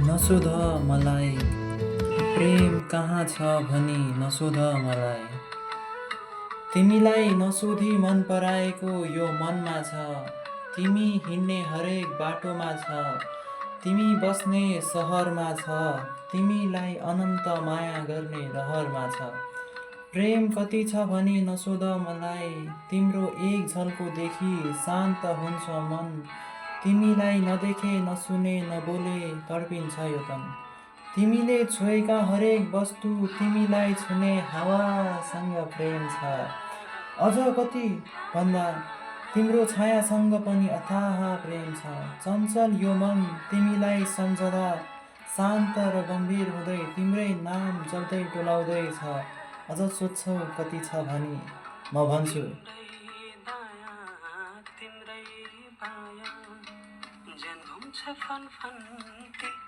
नसोध मलाई प्रेम कहाँ छ भनी नसोध मलाई। तिमीलाई नसोधी मन पराएको यो मनमा छ। तिमी हिँड्ने हरेक बाटोमा छ। तिमी बस्ने सहरमा छ। तिमीलाई अनन्त माया गर्ने रहरमा छ। प्रेम कति छ भनी नसोध मलाई। तिम्रो एक झल्को देखि शान्त हुन्छ मन। तिमीलाई नदेखे नसुने नबोले तडपिन्छ यो तन। तिमीले छोएका हरेक वस्तु तिमीलाई छुने हावासँग प्रेम छ। अझ कति भन्दा तिम्रो छायासँग पनि अथाह प्रेम छ। चञ्चल यो मन तिमीलाई सम्झदा शान्त र गम्भीर हुँदै तिम्रै नाम जप्दै डोलाउँदै छ। अझ सोध्छौ कति छ भनी म भन्छु तिम्रै माया जेन घुम्छ फन फन